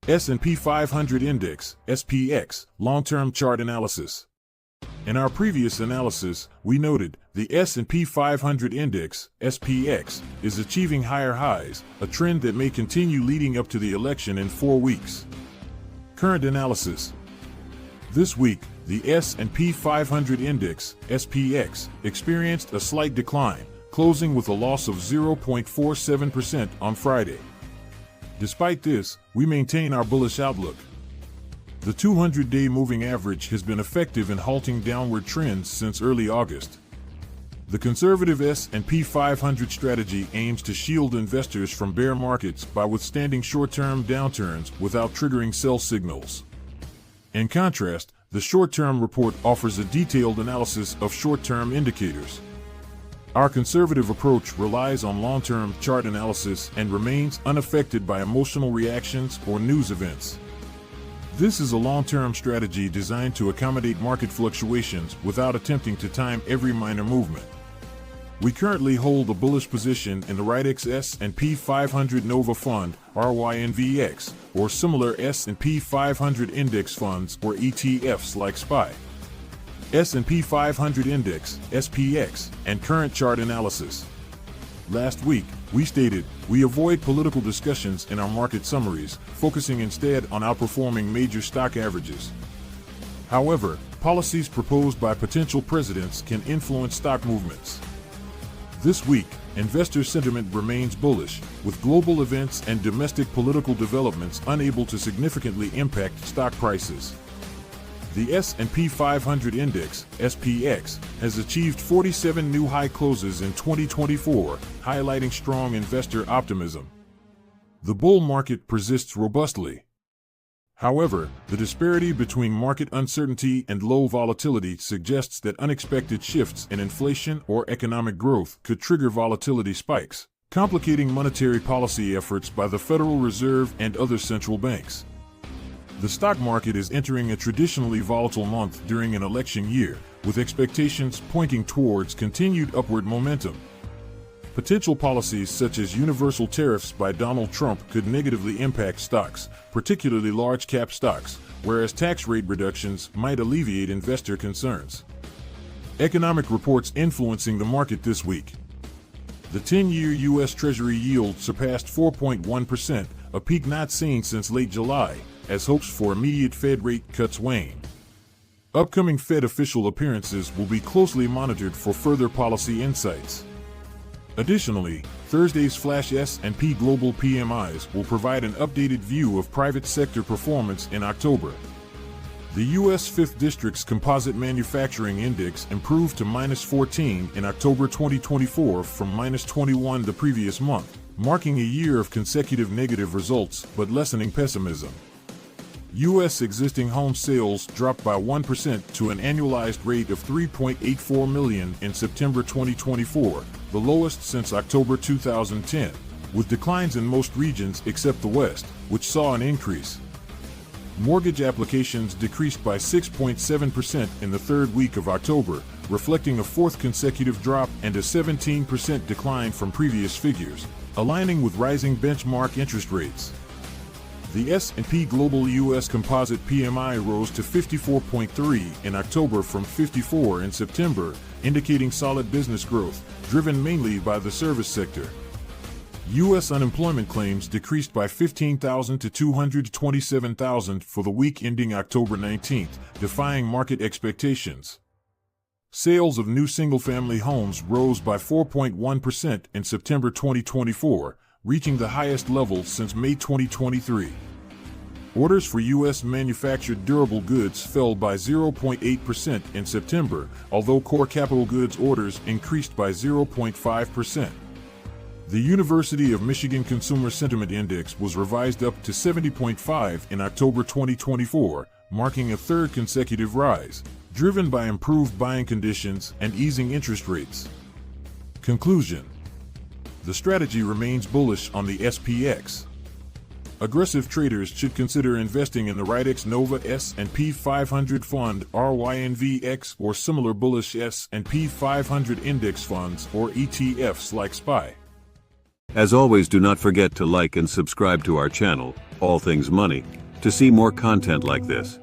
S&P 500 Index, SPX, long-term chart analysis. In our previous analysis, we noted the S&P 500 Index, SPX, is achieving higher highs, a trend that may continue leading up to the election in 4 weeks. Current analysis. This week, the S&P 500 Index, SPX, experienced a slight decline, closing with a loss of 0.47% on Friday. Despite this, we maintain our bullish outlook. The 200-day moving average has been effective in halting downward trends since early August. The Conservative S&P 500 strategy aims to shield investors from bear markets by withstanding short-term downturns without triggering sell signals. In contrast, the short-term report offers a detailed analysis of short-term indicators. Our conservative approach relies on long-term chart analysis and remains unaffected by emotional reactions or news events. This is a long-term strategy designed to accommodate market fluctuations without attempting to time every minor movement. We currently hold a bullish position in the Rydex S&P 500 Nova Fund, RYNVX, or similar S&P 500 index funds or ETFs like SPY. S&P 500 Index, SPX, and current chart analysis. Last week, we stated we avoid political discussions in our market summaries, focusing instead on outperforming major stock averages. However, policies proposed by potential presidents can influence stock movements. This week, investor sentiment remains bullish, with global events and domestic political developments unable to significantly impact stock prices. The S&P 500 Index, SPX, has achieved 47 new high closes in 2024, highlighting strong investor optimism. The bull market persists robustly. However, the disparity between market uncertainty and low volatility suggests that unexpected shifts in inflation or economic growth could trigger volatility spikes, complicating monetary policy efforts by the Federal Reserve and other central banks. The stock market is entering a traditionally volatile month during an election year, with expectations pointing towards continued upward momentum. Potential policies such as universal tariffs by Donald Trump could negatively impact stocks, particularly large-cap stocks, whereas tax rate reductions might alleviate investor concerns. Economic reports influencing the market this week. The 10-year U.S. Treasury yield surpassed 4.1%, a peak not seen since late July, as hopes for immediate Fed rate cuts wane. Upcoming Fed official appearances will be closely monitored for further policy insights. Additionally, Thursday's flash S&P Global PMIs will provide an updated view of private sector performance in October. The U.S. 5th District's Composite Manufacturing Index improved to -14 in October 2024 from -21 the previous month, marking a year of consecutive negative results but lessening pessimism. U.S. existing home sales dropped by 1% to an annualized rate of 3.84 million in September 2024, the lowest since October 2010, with declines in most regions except the West, which saw an increase. Mortgage applications decreased by 6.7% in the third week of October, reflecting a fourth consecutive drop and a 17% decline from previous figures, aligning with rising benchmark interest rates. The S&P Global U.S. Composite PMI rose to 54.3 in October from 54 in September, indicating solid business growth, driven mainly by the service sector. U.S. unemployment claims decreased by 15,000 to 227,000 for the week ending October 19, defying market expectations. Sales of new single-family homes rose by 4.1% in September 2024, reaching the highest level since May 2023. Orders for U.S. manufactured durable goods fell by 0.8% in September, although core capital goods orders increased by 0.5%. The University of Michigan Consumer Sentiment Index was revised up to 70.5 in October 2024, marking a third consecutive rise, driven by improved buying conditions and easing interest rates. Conclusion. The strategy remains bullish on the SPX. Aggressive traders should consider investing in the Rydex Nova S&P 500 Fund, RYNVX, or similar bullish S&P 500 index funds or ETFs like SPY. As always, do not forget to like and subscribe to our channel, All Things Money, to see more content like this.